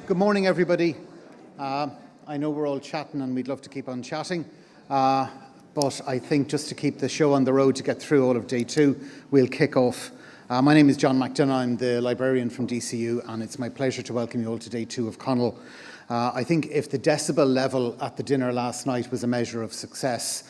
Good morning, everybody. I know we're all chatting and we'd love to keep on chatting, but I think just to keep the show on the road to get through all of day two, we'll kick off. My name is John McDonough. I'm the librarian from DCU, and it's my pleasure to welcome you all to day two of Conul. I think if the decibel level at the dinner last night was a measure of success,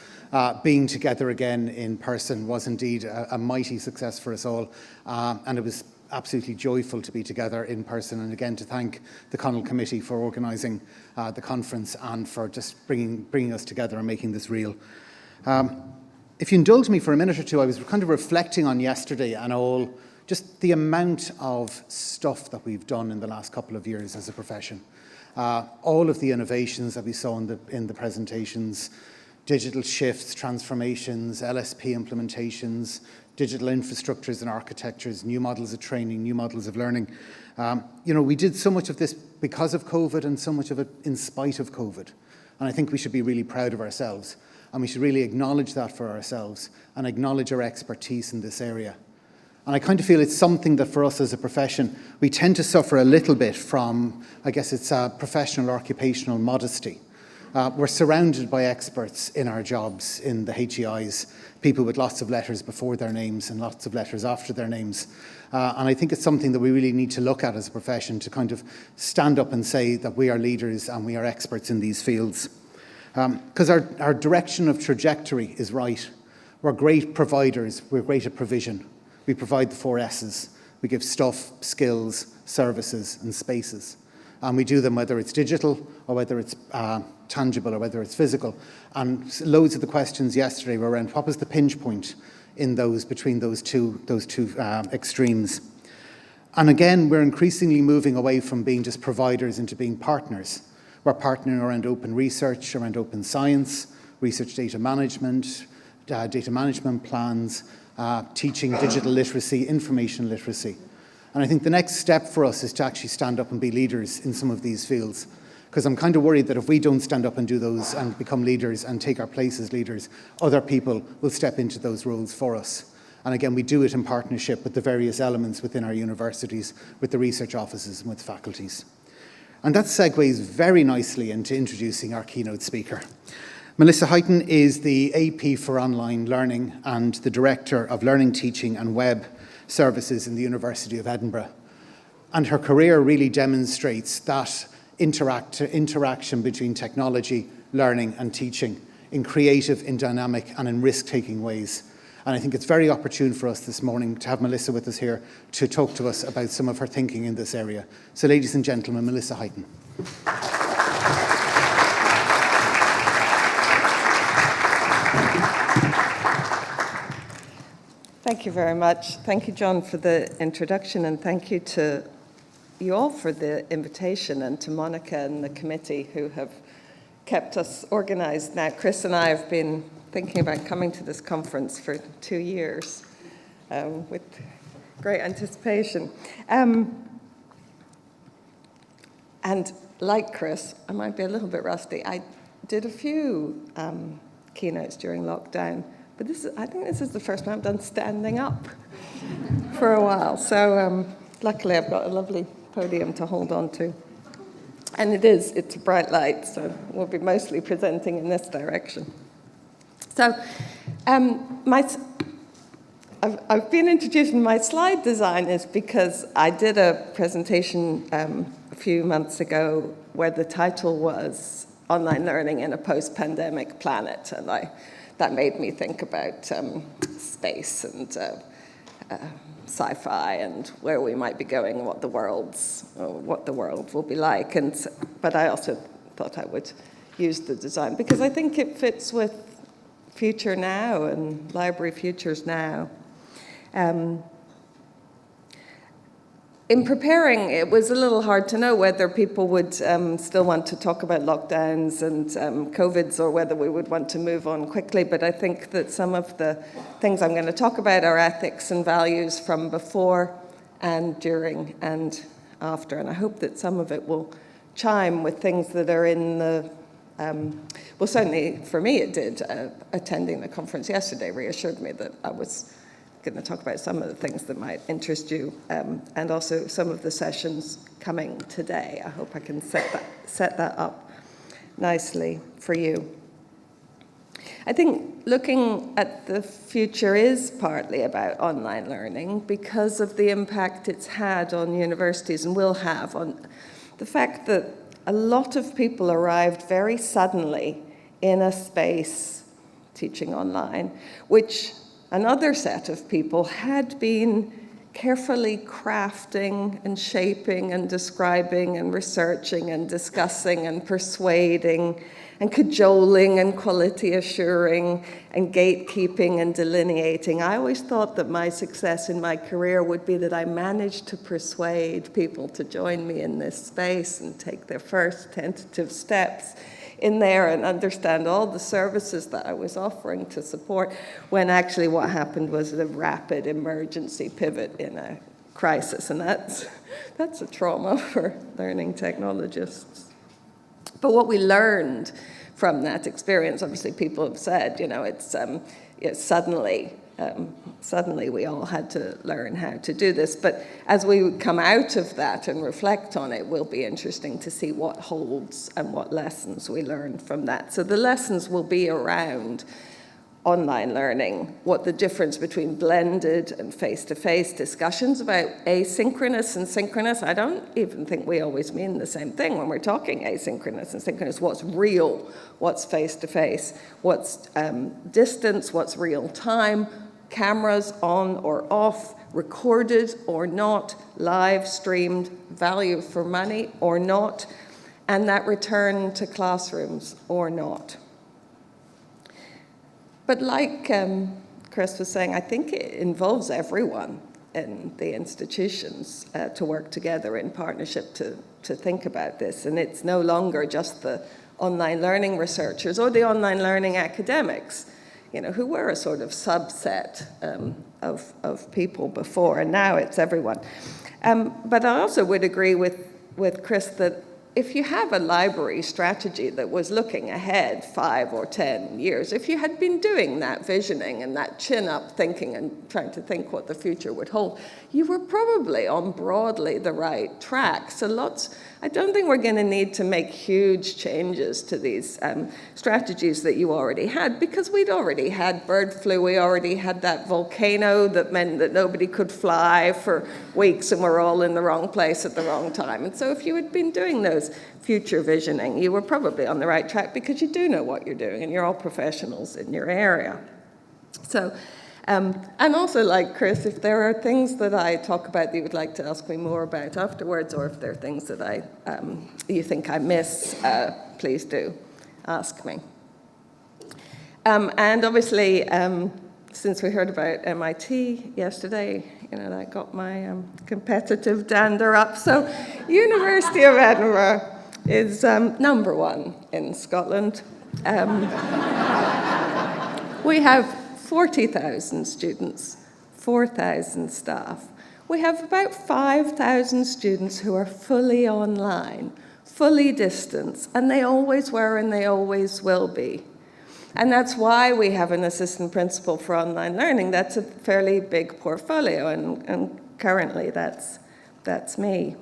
being together again in person was indeed a mighty success for us all, and it was absolutely joyful to be together in person, and again to thank the Conul Committee for organising the conference and for just bringing us together and making this real. If you indulge me for a minute or two, I was kind of reflecting on yesterday and just the amount of stuff that we've done in the last couple of years as a profession. All of the innovations that we saw in the presentations, digital shifts, transformations, LSP implementations, digital infrastructures and architectures, new models of training, new models of learning. We did so much of this because of COVID and so much of it in spite of COVID. And I think we should be really proud of ourselves. And we should really acknowledge that for ourselves and acknowledge our expertise in this area. And I kind of feel it's something that for us as a profession, we tend to suffer a little bit from, I guess it's professional or occupational modesty. We're surrounded by experts in our jobs, in the HEIs, people with lots of letters before their names and lots of letters after their names. And I think it's something that we really need to look at as a profession to kind of stand up and say that we are leaders and we are experts in these fields. Because our direction of trajectory is right. We're great providers, we're great at provision. We provide the 4 S's. We give stuff, skills, services and spaces. And we do them whether it's digital or whether it's tangible or whether it's physical. And loads of the questions yesterday were around what was the pinch point in between those two extremes. And again, we're increasingly moving away from being just providers into being partners. We're partnering around open research, around open science, research data management plans, teaching digital literacy, information literacy. And I think the next step for us is to actually stand up and be leaders in some of these fields. Because I'm kind of worried that if we don't stand up and do those and become leaders and take our place as leaders, other people will step into those roles for us. And again, we do it in partnership with the various elements within our universities, with the research offices and with faculties. And that segues very nicely into introducing our keynote speaker. Melisa Highton is the AP for Online Learning and the Director of Learning, Teaching and Web Services in the University of Edinburgh. And her career really demonstrates that interaction between technology, learning and teaching in creative, in dynamic and in risk-taking ways. And I think it's very opportune for us this morning to have Melisa with us here to talk to us about some of her thinking in this area. So ladies and gentlemen, Melisa Highton. Thank you very much. Thank you, John, for the introduction, and thank you to you all for the invitation, and to Monica and the committee who have kept us organized. Now, Chris and I have been thinking about coming to this conference for 2 years with great anticipation. And like Chris, I might be a little bit rusty. I did a few keynotes during lockdown, but I think this is the first time I've done standing up for a while. So luckily I've got a lovely podium to hold on to. And it's a bright light, so we'll be mostly presenting in this direction. So I've been introducing my slide design is because I did a presentation a few months ago where the title was Online Learning in a Post-Pandemic Planet, and that made me think about space and sci-fi and where we might be going and what the world will be like. But I also thought I would use the design because I think it fits with Future Now and Library Futures Now. In preparing, it was a little hard to know whether people would still want to talk about lockdowns and COVIDs, or whether we would want to move on quickly. But I think that some of the things I'm going to talk about are ethics and values from before and during and after. And I hope that some of it will chime with things that are in the, well, certainly for me it did. Attending the conference yesterday reassured me that I was going to talk about some of the things that might interest you, and also some of the sessions coming today. I hope I can set that up nicely for you. I think looking at the future is partly about online learning because of the impact it's had on universities and will have on the fact that a lot of people arrived very suddenly in a space teaching online, which another set of people had been carefully crafting and shaping and describing and researching and discussing and persuading and cajoling and quality assuring and gatekeeping and delineating. I always thought that my success in my career would be that I managed to persuade people to join me in this space and take their first tentative steps in there and understand all the services that I was offering to support, when actually what happened was a rapid emergency pivot in a crisis, and that's a trauma for learning technologists. But what we learned from that experience, obviously people have said, it's suddenly we all had to learn how to do this. But as we come out of that and reflect on it, will be interesting to see what holds and what lessons we learn from that. So the lessons will be around online learning, what the difference between blended and face-to-face discussions about asynchronous and synchronous. I don't even think we always mean the same thing when we're talking asynchronous and synchronous. What's real, what's face-to-face, what's distance, what's real time, cameras on or off, recorded or not, live streamed, value for money or not, and that return to classrooms or not. But like Chris was saying, I think it involves everyone in the institutions to work together in partnership to think about this. And it's no longer just the online learning researchers or the online learning academics, who were a sort of subset of people before, and now it's everyone. But I also would agree with Chris that if you have a library strategy that was looking ahead 5 or 10 years, if you had been doing that visioning and that chin-up thinking and trying to think what the future would hold, you were probably on broadly the right track. So I don't think we're going to need to make huge changes to these strategies that you already had, because we'd already had bird flu, we already had that volcano that meant that nobody could fly for weeks and we're all in the wrong place at the wrong time. And so if you had been doing those future visioning, you were probably on the right track because you do know what you're doing and you're all professionals in your area. So, and also, like Chris, if there are things that I talk about that you would like to ask me more about afterwards, or if there are things that you think I miss, please do ask me. And obviously, since we heard about MIT yesterday, that got my competitive dander up. So, University of Edinburgh is number one in Scotland. We have 40,000 students, 4,000 staff. We have about 5,000 students who are fully online, fully distance, and they always were and they always will be. And that's why we have an assistant principal for online learning. That's a fairly big portfolio, and currently that's me.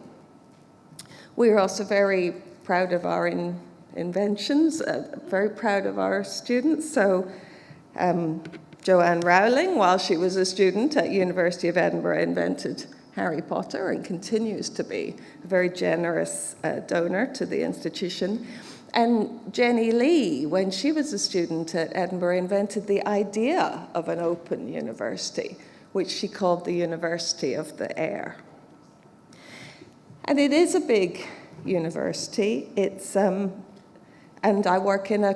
We're also very proud of our inventions, very proud of our students. So Joanne Rowling, while she was a student at University of Edinburgh, invented Harry Potter and continues to be a very generous donor to the institution. And Jenny Lee, when she was a student at Edinburgh, invented the idea of an open university, which she called the University of the Air. And it is a big university. It's and I work in a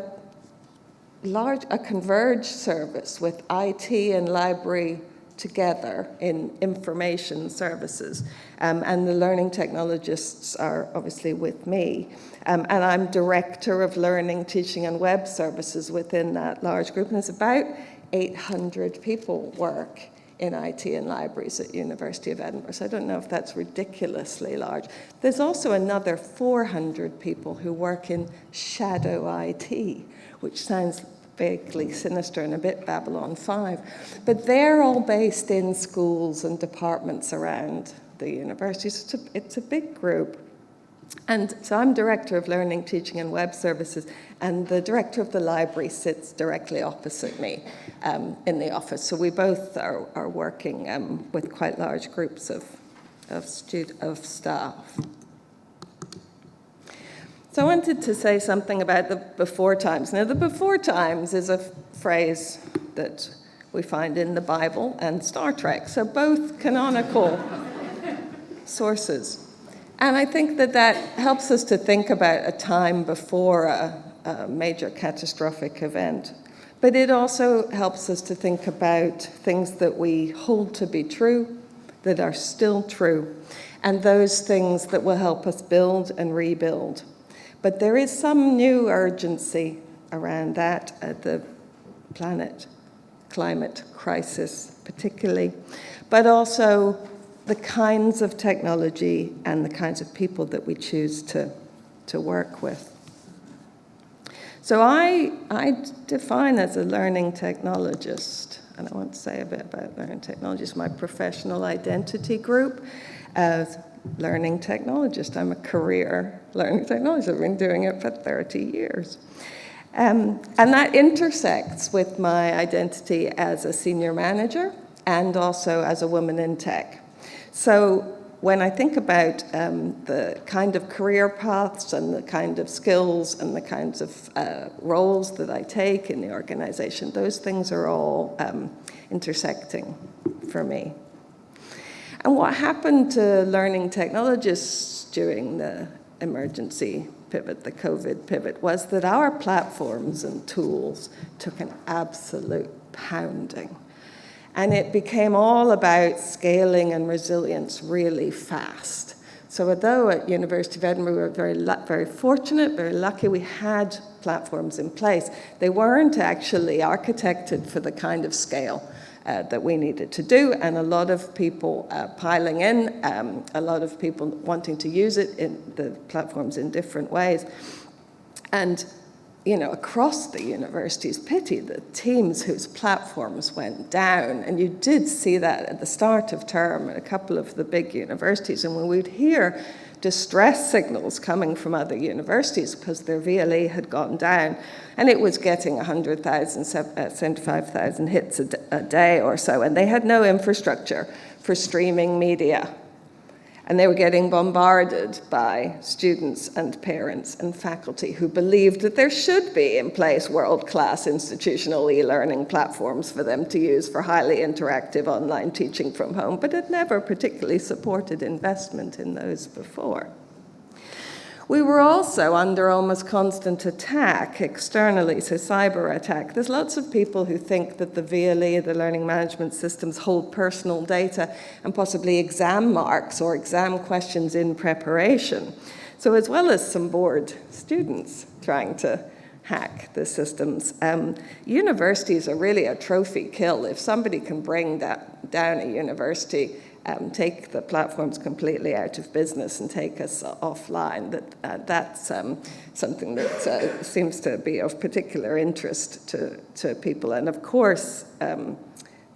converged service with IT and library together in information services. And the learning technologists are obviously with me. And I'm director of learning, teaching, and web services within that large group. And there's about 800 people work in IT and libraries at University of Edinburgh. So I don't know if that's ridiculously large. There's also another 400 people who work in shadow IT, which sounds vaguely sinister and a bit Babylon 5. But they're all based in schools and departments around the universities. It's a big group. And so I'm Director of Learning, Teaching and Web Services, and the Director of the library sits directly opposite me in the office. So we both are working with quite large groups of staff. So I wanted to say something about the before times. Now, the before times is a phrase that we find in the Bible and Star Trek, so both canonical sources. And I think that helps us to think about a time before a major catastrophic event. But it also helps us to think about things that we hold to be true, that are still true, and those things that will help us build and rebuild. But there is some new urgency around that, the climate crisis particularly, but also the kinds of technology and the kinds of people that we choose to work with. So I define as a learning technologist, and I want to say a bit about learning technologists, my professional identity group as learning technologist. I'm a career learning technologist. I've been doing it for 30 years. And that intersects with my identity as a senior manager and also as a woman in tech. So when I think about the kind of career paths and the kind of skills and the kinds of roles that I take in the organization, those things are all intersecting for me. And what happened to learning technologists during the emergency pivot, the COVID pivot, was that our platforms and tools took an absolute pounding. And it became all about scaling and resilience really fast. So although at University of Edinburgh we were very fortunate, very lucky, we had platforms in place, they weren't actually architected for the kind of scale that we needed to do, and a lot of people piling in, a lot of people wanting to use it in the platforms in different ways. And across the universities, pity the teams whose platforms went down. And you did see that at the start of term at a couple of the big universities. And when we'd hear distress signals coming from other universities because their VLE had gone down, and it was getting 100,000, 75,000 hits a day or so, and they had no infrastructure for streaming media. And they were getting bombarded by students and parents and faculty who believed that there should be in place world-class institutional e-learning platforms for them to use for highly interactive online teaching from home, but had never particularly supported investment in those before. We were also under almost constant attack externally, so cyber attack. There's lots of people who think that the VLE, the learning management systems, hold personal data and possibly exam marks or exam questions in preparation. So as well as some bored students trying to hack the systems, universities are really a trophy kill. If somebody can bring that down a university, take the platforms completely out of business and take us offline, that's something that seems to be of particular interest to people. And of course,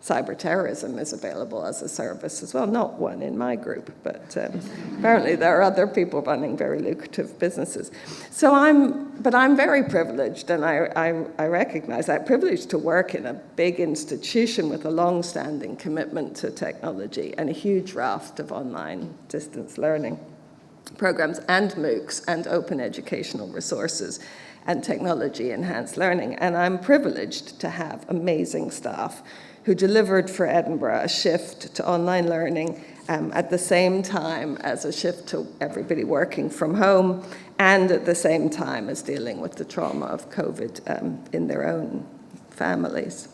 cyber terrorism is available as a service as well. Not one in my group, but apparently there are other people running very lucrative businesses. So I'm very privileged, and I recognize that, privileged to work in a big institution with a long-standing commitment to technology and a huge raft of online distance learning programs and MOOCs and open educational resources and technology-enhanced learning. And I'm privileged to have amazing staff who delivered for Edinburgh a shift to online learning at the same time as a shift to everybody working from home, and at the same time as dealing with the trauma of COVID in their own families.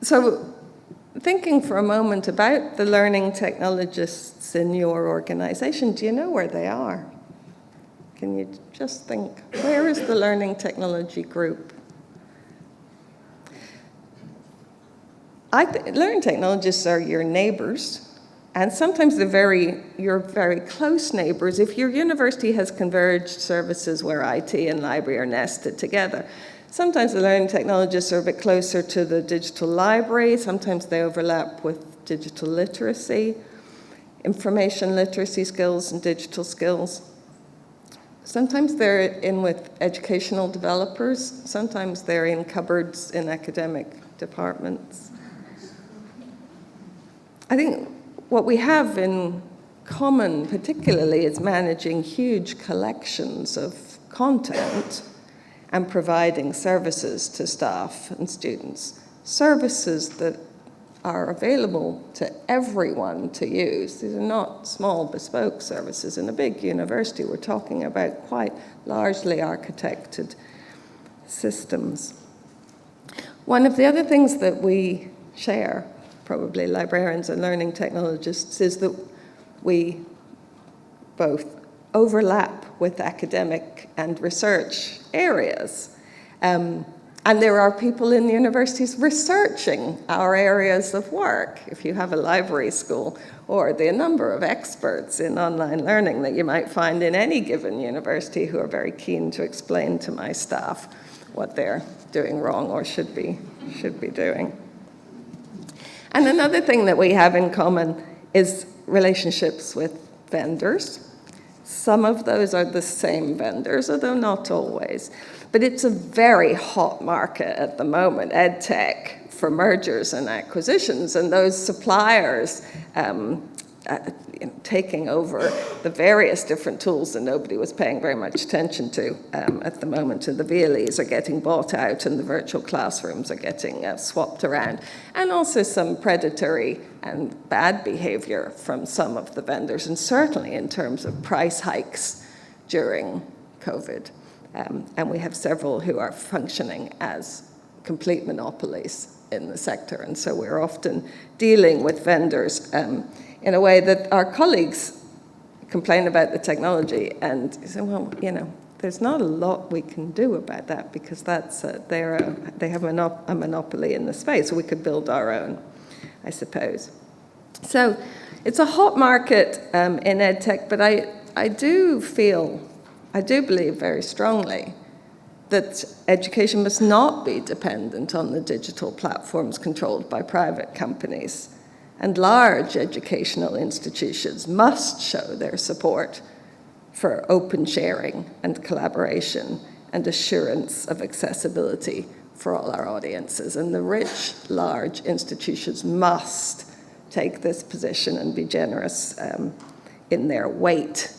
So thinking for a moment about the learning technologists in your organization, do you know where they are? Can you just think, where is the learning technology group? Learning technologists are your neighbors, And sometimes you're very close neighbours. If your university has converged services where IT and library are nested together, sometimes the learning technologists are a bit closer to the digital library. Sometimes they overlap with digital literacy, information literacy skills and digital skills. Sometimes they're in with educational developers. Sometimes they're in cupboards in academic departments. I think what we have in common, particularly, is managing huge collections of content and providing services to staff and students, services that are available to everyone to use. These are not small bespoke services. In a big university, we're talking about quite largely architected systems. One of the other things that we share, probably librarians and learning technologists, is that we both overlap with academic and research areas. And there are people in the universities researching our areas of work. If you have a library school, or the number of experts in online learning that you might find in any given university who are very keen to explain to my staff what they're doing wrong or should be doing. And another thing that we have in common is relationships with vendors. Some of those are the same vendors, although not always. But it's a very hot market at the moment, ed tech, for mergers and acquisitions, and those suppliers taking over the various different tools that nobody was paying very much attention to at the moment. And the VLEs are getting bought out, and the virtual classrooms are getting swapped around. And also some predatory and bad behavior from some of the vendors, and certainly in terms of price hikes during COVID. And we have several who are functioning as complete monopolies in the sector. And so we're often dealing with vendors in a way that our colleagues complain about the technology and say, well, there's not a lot we can do about that because they have a monopoly in the space. So we could build our own, I suppose. So it's a hot market in ed tech, but I do believe very strongly that education must not be dependent on the digital platforms controlled by private companies. And large educational institutions must show their support for open sharing and collaboration and assurance of accessibility for all our audiences. And the rich, large institutions must take this position and be generous in their weight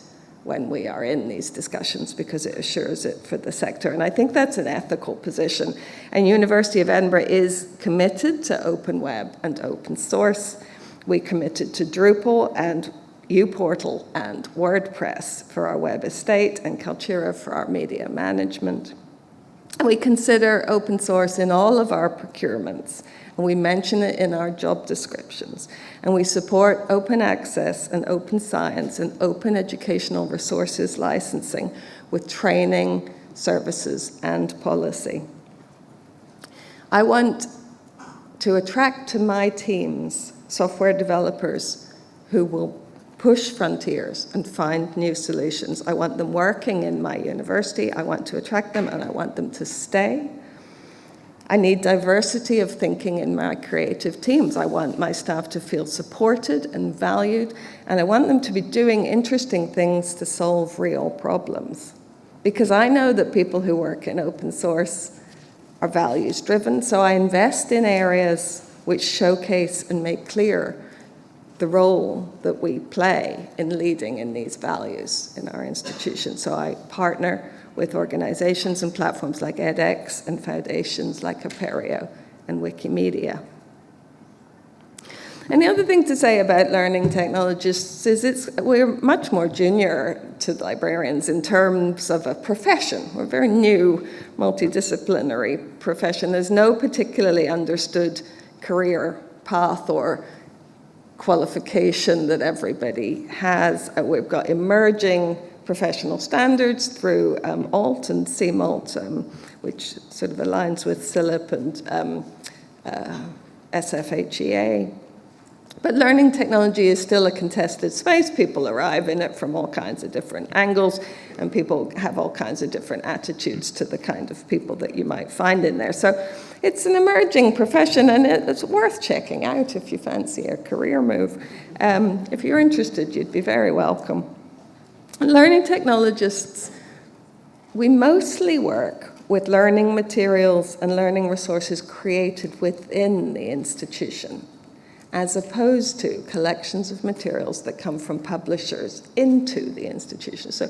when we are in these discussions, because it assures it for the sector. And I think that's an ethical position. And University of Edinburgh is committed to open web and open source. We committed to Drupal and uPortal and WordPress for our web estate and Kaltura for our media management. And we consider open source in all of our procurements, and we mention it in our job descriptions. And we support open access and open science and open educational resources licensing with training, services, and policy. I want to attract to my teams software developers who will push frontiers and find new solutions. I want them working in my university. I want to attract them, and I want them to stay. I need diversity of thinking in my creative teams. I want my staff to feel supported and valued, and I want them to be doing interesting things to solve real problems. Because I know that people who work in open source are values-driven, so I invest in areas which showcase and make clear the role that we play in leading in these values in our institution. So I partner with organizations and platforms like edX and foundations like Apereo and Wikimedia. And the other thing to say about learning technologists is we're much more junior to librarians in terms of a profession. We're a very new, multidisciplinary profession. There's no particularly understood career path or qualification that everybody has. We've got emerging professional standards through ALT and CMALT, which sort of aligns with SILIP and SFHEA. But learning technology is still a contested space. People arrive in it from all kinds of different angles, and people have all kinds of different attitudes to the kind of people that you might find in there. So it's an emerging profession, and it's worth checking out if you fancy a career move. If you're interested, you'd be very welcome. Learning technologists, we mostly work with learning materials and learning resources created within the institution, as opposed to collections of materials that come from publishers into the institution. So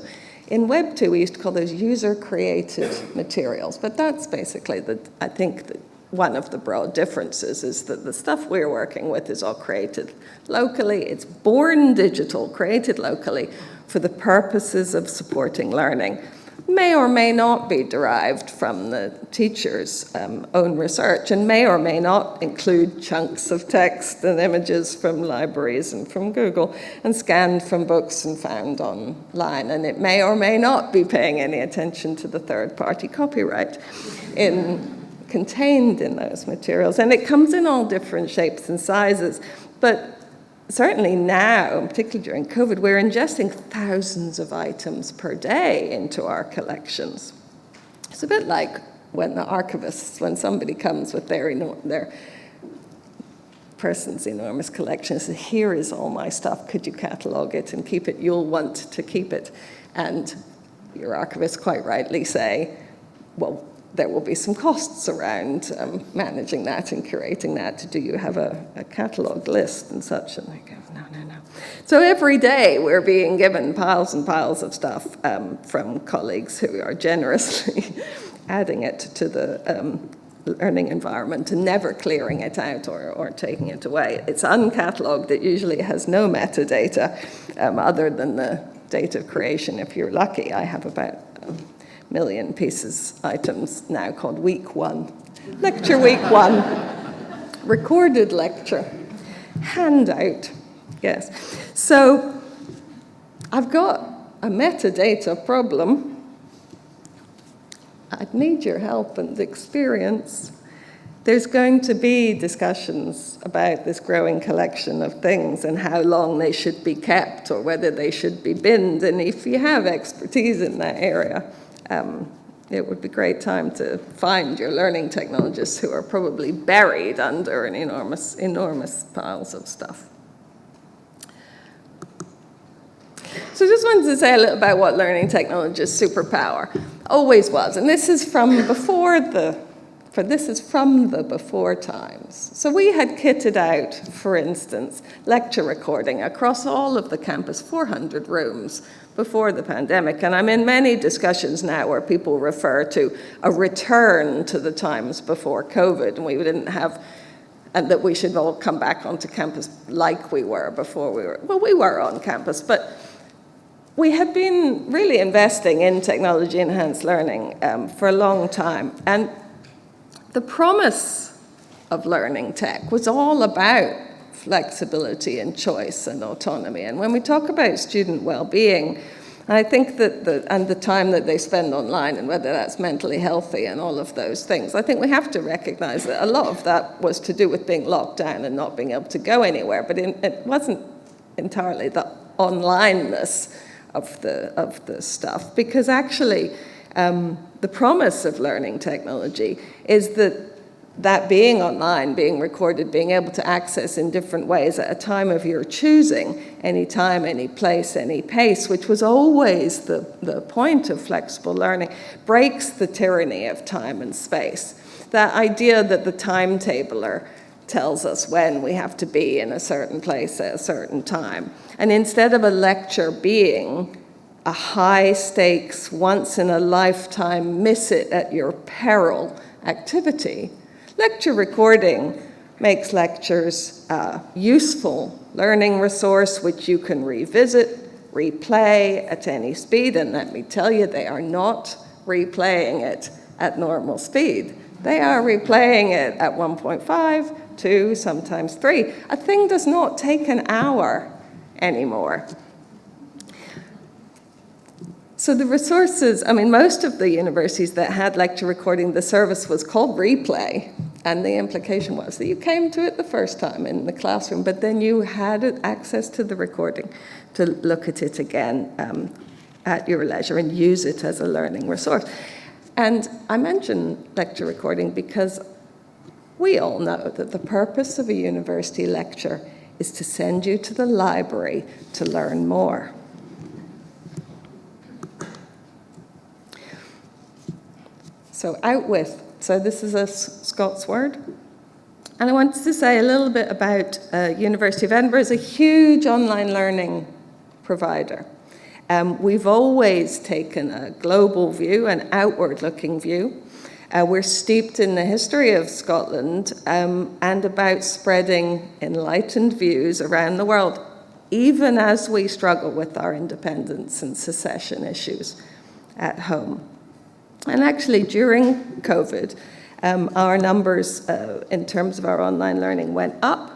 in Web 2, we used to call those user-created materials, but that's basically, I think, one of the broad differences is that the stuff we're working with is all created locally. It's born digital, created locally for the purposes of supporting learning. May or may not be derived from the teacher's own research, and may or may not include chunks of text and images from libraries and from Google, and scanned from books and found online. And it may or may not be paying any attention to the third-party copyright contained in those materials. And it comes in all different shapes and sizes. But certainly now, particularly during COVID, we're ingesting thousands of items per day into our collections. It's a bit like when the archivists, when somebody comes with their person's enormous collection, says, here is all my stuff, could you catalogue it and keep it? You'll want to keep it. And your archivists quite rightly say, well, there will be some costs around managing that and curating that. Do you have a catalogue list and such? And they go, no. So every day we're being given piles and piles of stuff from colleagues who are generously adding it to the learning environment and never clearing it out or taking it away. It's uncatalogued. It usually has no metadata other than the date of creation. If you're lucky, I have about million items now called week 1. Lecture week 1. Recorded lecture. Handout. Yes. So I've got a metadata problem. I'd need your help and experience. There's going to be discussions about this growing collection of things and how long they should be kept or whether they should be binned. And if you have expertise in that area, it would be a great time to find your learning technologists who are probably buried under an enormous piles of stuff. So I just wanted to say a little about what learning technologists' superpower always was. And this is from the before times. So we had kitted out, for instance, lecture recording across all of the campus, 400 rooms, before the pandemic. And I'm in many discussions now where people refer to a return to the times before COVID, and we didn't have, and that we should all come back onto campus like we were before we were on campus, but we had been really investing in technology-enhanced learning for a long time. And the promise of learning tech was all about flexibility and choice and autonomy. And when we talk about student well-being, I think that the time that they spend online and whether that's mentally healthy and all of those things, I think we have to recognize that a lot of that was to do with being locked down and not being able to go anywhere. But it wasn't entirely the onlineness of the stuff, because actually the promise of learning technology is that being online, being recorded, being able to access in different ways at a time of your choosing, any time, any place, any pace, which was always the point of flexible learning, breaks the tyranny of time and space. That idea that the timetabler tells us when we have to be in a certain place at a certain time. And instead of a lecture being a high-stakes, once-in-a-lifetime, miss-it-at-your-peril activity, lecture recording makes lectures a useful learning resource which you can revisit, replay at any speed. And let me tell you, they are not replaying it at normal speed. They are replaying it at 1.5, 2, sometimes 3. A thing does not take an hour anymore. So the resources, most of the universities that had lecture recording, the service was called Replay. And the implication was that you came to it the first time in the classroom, but then you had access to the recording to look at it again at your leisure and use it as a learning resource. And I mention lecture recording because we all know that the purpose of a university lecture is to send you to the library to learn more. So out with. So this is a Scots word. And I wanted to say a little bit about University of Edinburgh as a huge online learning provider. We've always taken a global view, an outward-looking view. We're steeped in the history of Scotland and about spreading enlightened views around the world, even as we struggle with our independence and secession issues at home. And actually, during COVID, our numbers in terms of our online learning went up.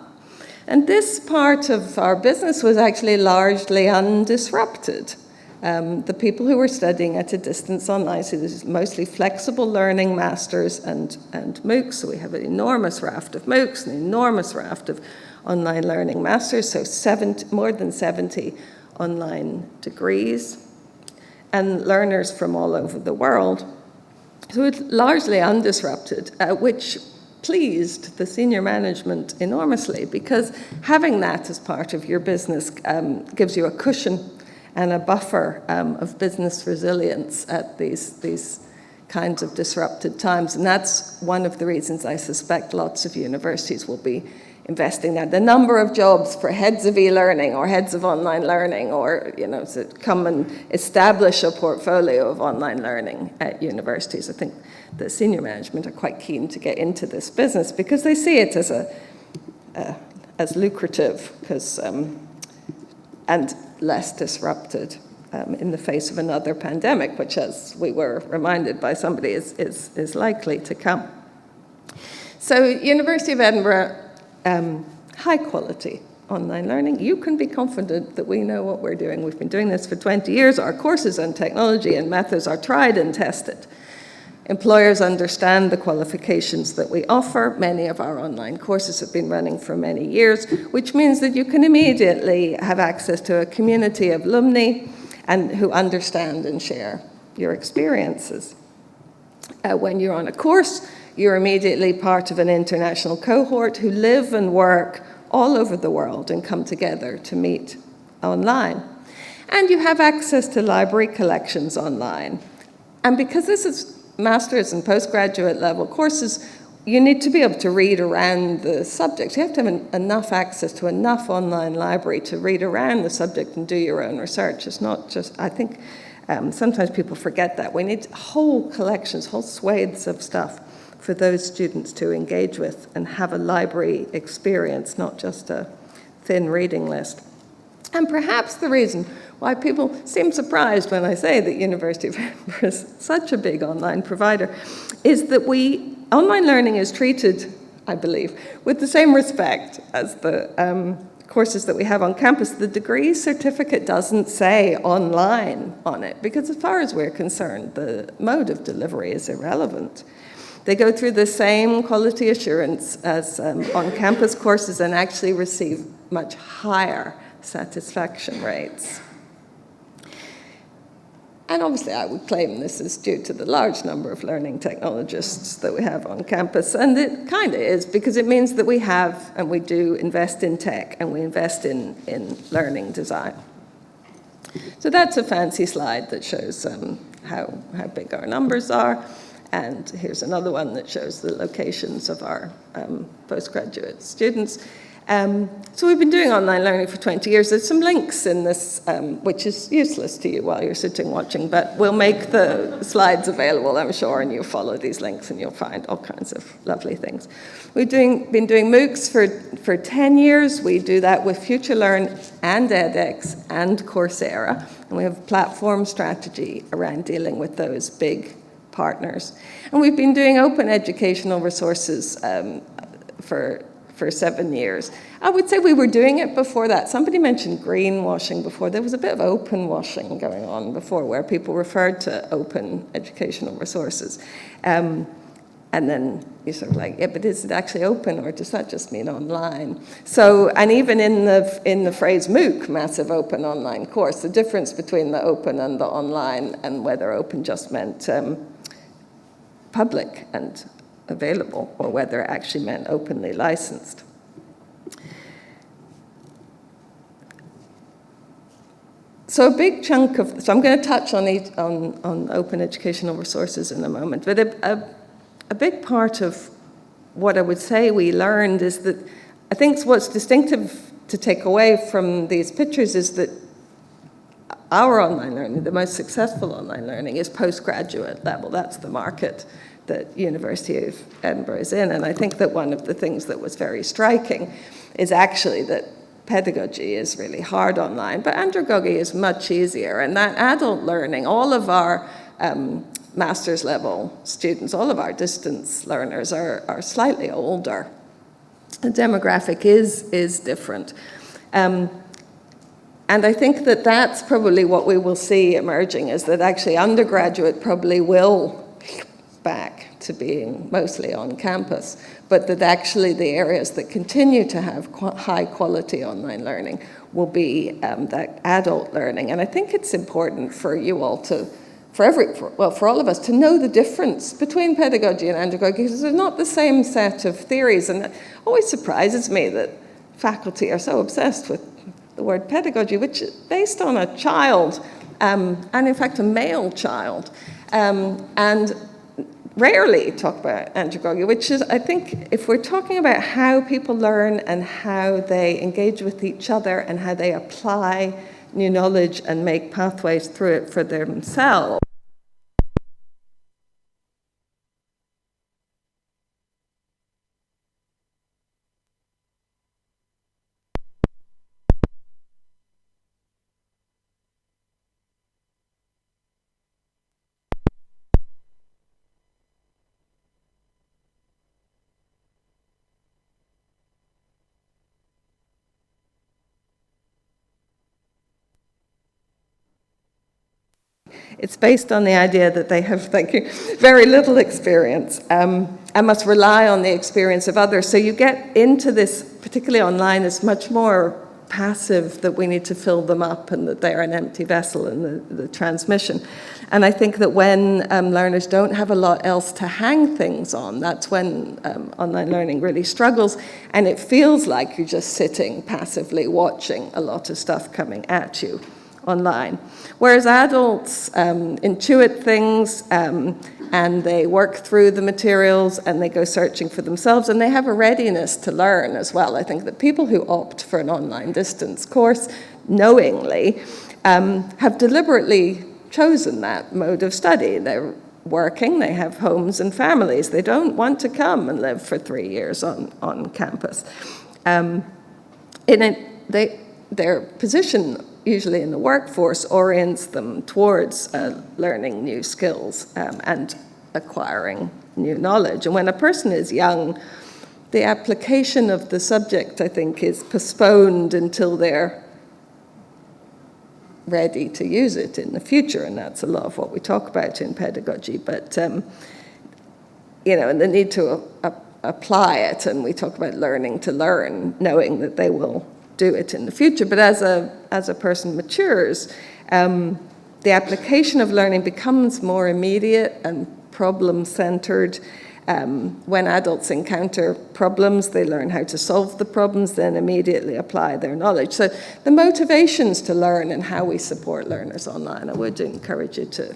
And this part of our business was actually largely undisrupted. The people who were studying at a distance online, so this is mostly flexible learning masters and MOOCs. So we have an enormous raft of MOOCs, an enormous raft of online learning masters, so more than 70 online degrees, and learners from all over the world. So it's largely undisrupted, which pleased the senior management enormously, because having that as part of your business gives you a cushion and a buffer of business resilience at these kinds of disrupted times. And that's one of the reasons I suspect lots of universities will be investing that. The number of jobs for heads of e-learning or heads of online learning, or to come and establish a portfolio of online learning at universities. I think the senior management are quite keen to get into this business because they see it as lucrative, and less disrupted in the face of another pandemic, which, as we were reminded by somebody, is likely to come. So, University of Edinburgh. High quality online learning. You can be confident that we know what we're doing. We've been doing this for 20 years. Our courses on technology and methods are tried and tested. Employers understand the qualifications that we offer. Many of our online courses have been running for many years, which means that you can immediately have access to a community of alumni and who understand and share your experiences. When you're on a course, you're immediately part of an international cohort who live and work all over the world and come together to meet online. And you have access to library collections online. And because this is master's and postgraduate level courses, you need to be able to read around the subject. You have to have enough access to enough online library to read around the subject and do your own research. It's not just, I think, sometimes people forget that. We need whole collections, whole swathes of stuff for those students to engage with and have a library experience, not just a thin reading list. And perhaps the reason why people seem surprised when I say that University of Edinburgh is such a big online provider is that online learning is treated, I believe, with the same respect as the courses that we have on campus. The degree certificate doesn't say online on it because as far as we're concerned, the mode of delivery is irrelevant. They go through the same quality assurance as on-campus courses and actually receive much higher satisfaction rates. And obviously I would claim this is due to the large number of learning technologists that we have on campus. And it kind of is, because it means that we have and we do invest in tech and we invest in learning design. So that's a fancy slide that shows how big our numbers are. And here's another one that shows the locations of our postgraduate students. So we've been doing online learning for 20 years. There's some links in this, which is useless to you while you're sitting watching, but we'll make the slides available, I'm sure, and you'll follow these links and you'll find all kinds of lovely things. We've been doing MOOCs for 10 years. We do that with FutureLearn and edX and Coursera, and we have a platform strategy around dealing with those big partners. And we've been doing open educational resources for 7 years. I would say we were doing it before that. Somebody mentioned greenwashing before. There was a bit of open washing going on before where people referred to open educational resources. And And then you're sort of like, yeah, but is it actually open, or does that just mean online? So, and even in the phrase MOOC, massive open online course, the difference between the open and the online, and whether open just meant public and available, or whether it actually meant openly licensed. So a big chunk of, so I'm going to touch on open educational resources in a moment, but a big part of what I would say we learned is that I think what's distinctive to take away from these pictures is that our online learning, the most successful online learning, is postgraduate level. That's the market that University of Edinburgh is in. And I think that one of the things that was very striking is actually that pedagogy is really hard online, but andragogy is much easier. And that adult learning, all of our master's level students, all of our distance learners are slightly older. The demographic is different. And I think that that's probably what we will see emerging, is that actually undergraduate probably will back to being mostly on campus, but that actually the areas that continue to have high quality online learning will be that adult learning. And I think it's important for you all to, for all of us to know the difference between pedagogy and andragogy, because they're not the same set of theories. And it always surprises me that faculty are so obsessed with the word pedagogy, which is based on a child, and in fact a male child, and rarely talk about andragogy, which is, I think, if we're talking about how people learn and how they engage with each other and how they apply new knowledge and make pathways through it for themselves. It's based on the idea that they have, thank you, very little experience and must rely on the experience of others. So you get into this, particularly online, it's much more passive, that we need to fill them up and that they're an empty vessel in the transmission. And I think that when learners don't have a lot else to hang things on, that's when online learning really struggles, and it feels like you're just sitting passively watching a lot of stuff coming at you online. Whereas adults intuit things and they work through the materials and they go searching for themselves, and they have a readiness to learn as well. I think that people who opt for an online distance course knowingly have deliberately chosen that mode of study. They're working, they have homes and families. They don't want to come and live for 3 years on campus. Their position usually in the workforce orients them towards learning new skills and acquiring new knowledge. And when a person is young, the application of the subject, I think, is postponed until they're ready to use it in the future, and that's a lot of what we talk about in pedagogy. But and the need to apply it, and we talk about learning to learn, knowing that they will do it in the future. But as a person matures, the application of learning becomes more immediate and problem-centered. When adults encounter problems, they learn how to solve the problems, then immediately apply their knowledge. So the motivations to learn and how we support learners online, I would encourage you to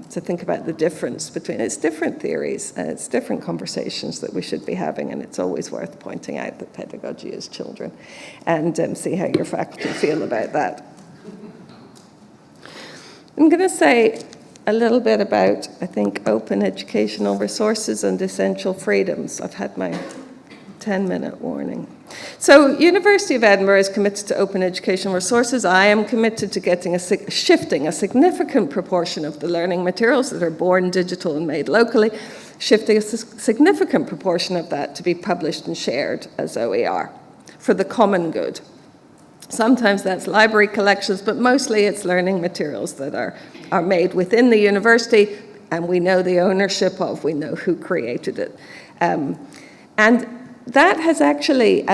think about the difference between, it's different theories, and it's different conversations that we should be having, and it's always worth pointing out that pedagogy is children, and see how your faculty feel about that. I'm going to say a little bit about, I think, open educational resources and essential freedoms. I've had my 10-minute warning. So University of Edinburgh is committed to open educational resources. I am committed to shifting a significant proportion of the learning materials that are born digital and made locally, shifting a significant proportion of that to be published and shared as OER for the common good. Sometimes that's library collections, but mostly it's learning materials that are made within the university and we know the ownership of, we know who created it. And that has actually,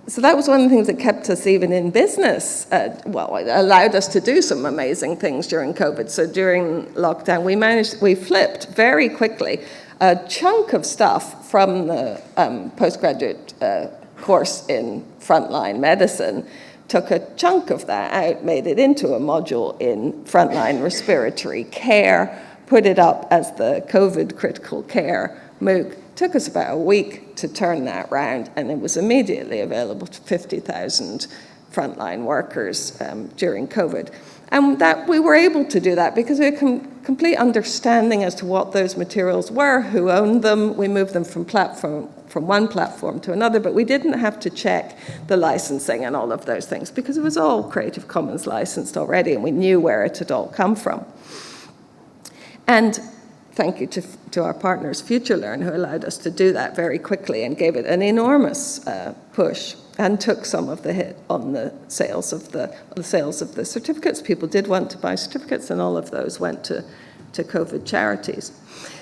so that was one of the things that kept us even in business. Well, it allowed us to do some amazing things during COVID. So during lockdown, we flipped very quickly a chunk of stuff from the postgraduate course in frontline medicine, took a chunk of that out, made it into a module in frontline respiratory care, put it up as the COVID critical care MOOC. Took us about a week to turn that round, and it was immediately available to 50,000 frontline workers during COVID. And that we were able to do that because we had complete understanding as to what those materials were, who owned them. We moved them from one platform to another, but we didn't have to check the licensing and all of those things because it was all Creative Commons licensed already, and we knew where it had all come from. And thank you to our partners, FutureLearn, who allowed us to do that very quickly and gave it an enormous push and took some of the hit on the sales of the certificates. People did want to buy certificates, and all of those went to COVID charities.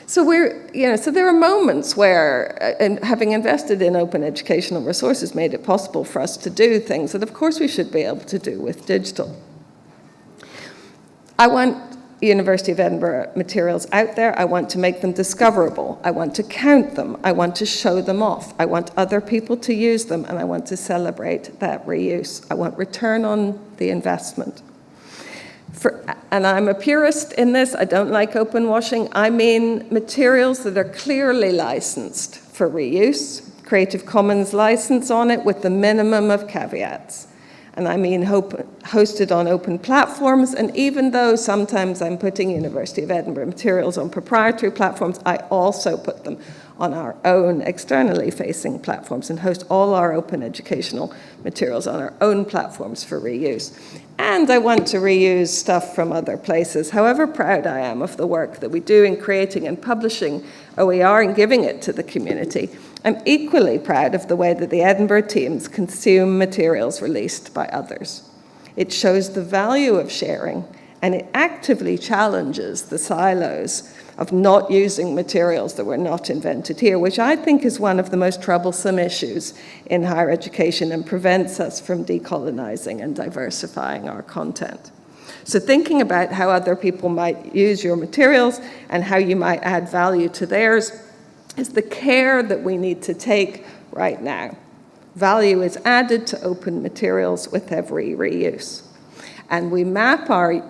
So so there are moments where, having invested in open educational resources, made it possible for us to do things that, of course, we should be able to do with digital. I want University of Edinburgh materials out there. I want to make them discoverable. I want to count them. I want to show them off. I want other people to use them, and I want to celebrate that reuse. I want return on the investment. And I'm a purist in this. I don't like open washing. I mean materials that are clearly licensed for reuse, Creative Commons license on it with the minimum of caveats. And I mean hosted on open platforms, and even though sometimes I'm putting University of Edinburgh materials on proprietary platforms, I also put them on our own externally facing platforms and host all our open educational materials on our own platforms for reuse. And I want to reuse stuff from other places. However proud I am of the work that we do in creating and publishing OER and giving it to the community, I'm equally proud of the way that the Edinburgh teams consume materials released by others. It shows the value of sharing, and it actively challenges the silos of not using materials that were not invented here, which I think is one of the most troublesome issues in higher education and prevents us from decolonizing and diversifying our content. So thinking about how other people might use your materials and how you might add value to theirs is the care that we need to take right now. Value is added to open materials with every reuse. And we map our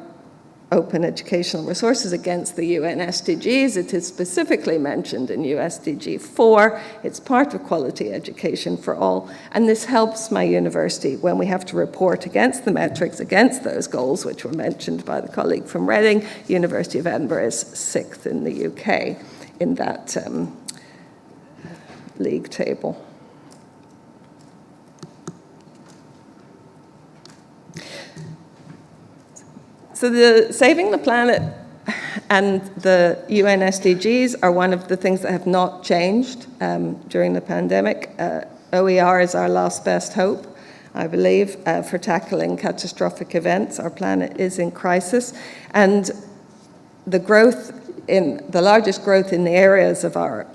open educational resources against the UN SDGs. It is specifically mentioned in USDG 4. It's part of quality education for all. And this helps my university when we have to report against the metrics, against those goals, which were mentioned by the colleague from Reading. University of Edinburgh is 6th in the UK in that league table. So the Saving the Planet and the UN SDGs are one of the things that have not changed during the pandemic. OER is our last best hope, I believe, for tackling catastrophic events. Our planet is in crisis, and the largest growth in the areas of our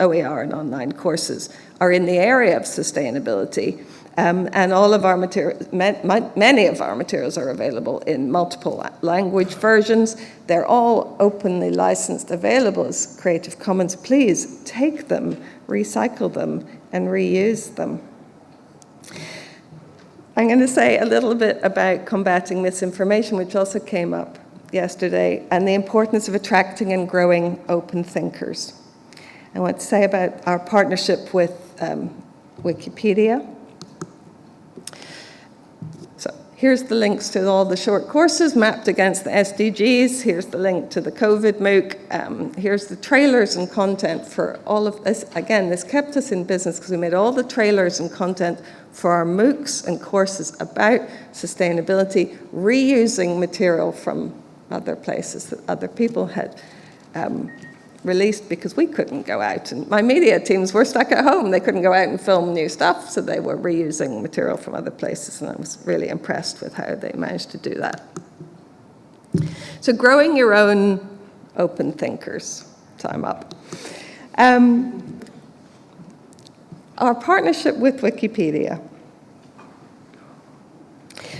OER and online courses are in the area of sustainability. And all of our materials, many of our materials are available in multiple language versions. They're all openly licensed, available as Creative Commons. Please take them, recycle them, and reuse them. I'm going to say a little bit about combating misinformation, which also came up yesterday, and the importance of attracting and growing open thinkers. I want to say about our partnership with Wikipedia. Here's the links to all the short courses mapped against the SDGs. Here's the link to the COVID MOOC. Here's the trailers and content for all of this. Again, this kept us in business because we made all the trailers and content for our MOOCs and courses about sustainability, reusing material from other places that other people had released because we couldn't go out. And my media teams were stuck at home. They couldn't go out and film new stuff, so they were reusing material from other places, and I was really impressed with how they managed to do that. So growing your own open thinkers. Time up. Our partnership with Wikipedia.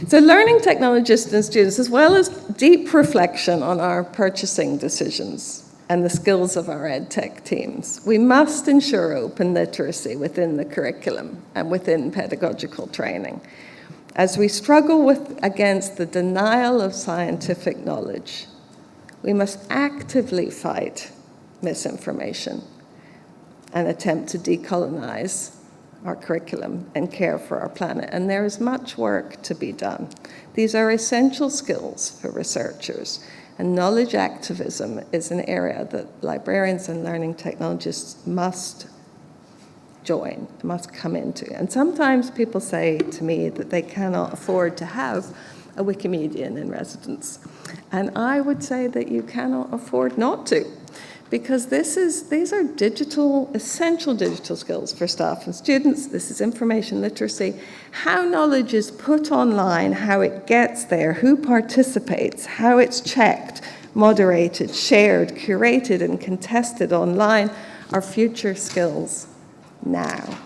So learning technologists and students, as well as deep reflection on our purchasing decisions and the skills of our ed tech teams, we must ensure open literacy within the curriculum and within pedagogical training. As we struggle against the denial of scientific knowledge, we must actively fight misinformation and attempt to decolonize our curriculum and care for our planet. And there is much work to be done. These are essential skills for researchers, and knowledge activism is an area that librarians and learning technologists must join, must come into. And sometimes people say to me that they cannot afford to have a Wikimedian in residence. And I would say that you cannot afford not to, because these are essential digital skills for staff and students. This is information literacy. How knowledge is put online, how it gets there, who participates, how it's checked, moderated, shared, curated, and contested online are future skills now.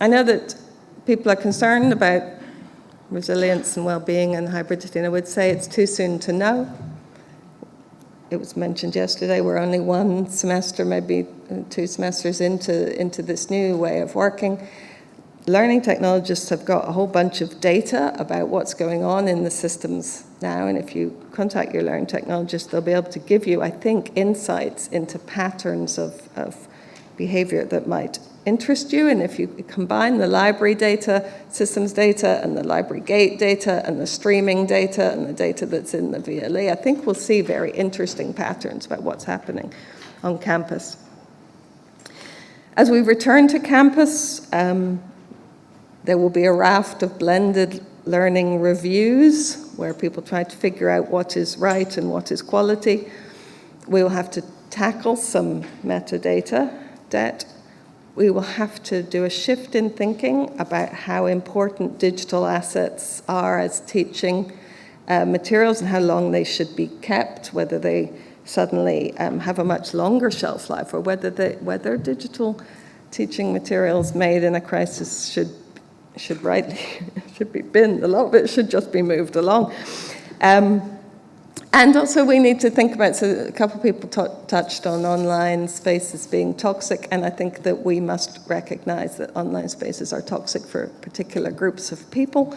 I know that people are concerned about resilience and well-being and hybridity, and I would say it's too soon to know. It was mentioned yesterday, we're only one semester, maybe 2 semesters into this new way of working. Learning technologists have got a whole bunch of data about what's going on in the systems now, and if you contact your learning technologist, they'll be able to give you, I think, insights into patterns of behavior that might interest you. And if you combine the library data, systems data, and the library gate data, and the streaming data, and the data that's in the VLE, I think we'll see very interesting patterns about what's happening on campus. As we return to campus, there will be a raft of blended learning reviews where people try to figure out what is right and what is quality. We will have to tackle some metadata debt. We will have to do a shift in thinking about how important digital assets are as teaching materials and how long they should be kept, whether they suddenly have a much longer shelf life, or whether digital teaching materials made in a crisis should be binned. A lot of it should just be moved along. And also we need to think about, so a couple of people touched on online spaces being toxic, and I think that we must recognize that online spaces are toxic for particular groups of people.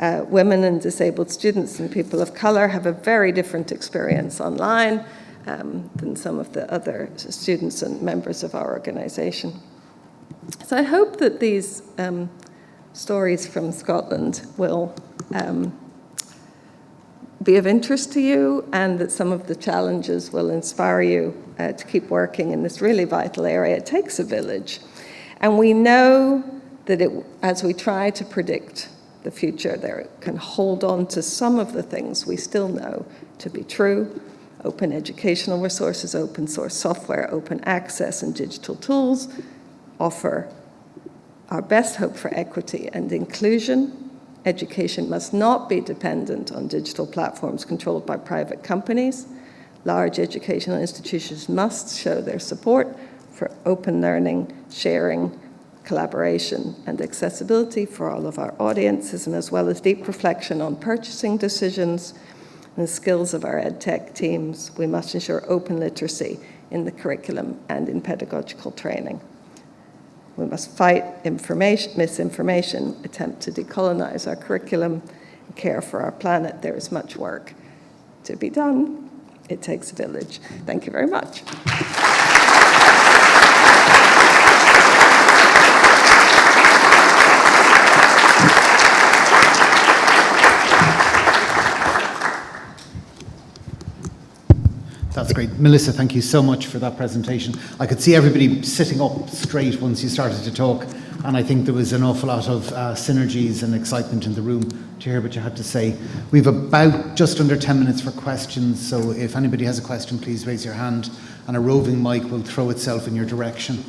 Women and disabled students and people of color have a very different experience online than some of the other students and members of our organization. So I hope that these stories from Scotland will be of interest to you, and that some of the challenges will inspire you to keep working in this really vital area. It takes a village. And we know that as we try to predict the future, there can hold on to some of the things we still know to be true. Open educational resources, open source software, open access, and digital tools offer our best hope for equity and inclusion. Education must not be dependent on digital platforms controlled by private companies. Large educational institutions must show their support for open learning, sharing, collaboration, and accessibility for all of our audiences, and as well as deep reflection on purchasing decisions and the skills of our ed tech teams. We must ensure open literacy in the curriculum and in pedagogical training. We must fight misinformation, attempt to decolonize our curriculum, and care for our planet. There is much work to be done. It takes a village. Thank you very much. That's great. Melisa, thank you so much for that presentation. I could see everybody sitting up straight once you started to talk, and I think there was an awful lot of synergies and excitement in the room to hear what you had to say. We've about just under 10 minutes for questions, so if anybody has a question, please raise your hand, and a roving mic will throw itself in your direction.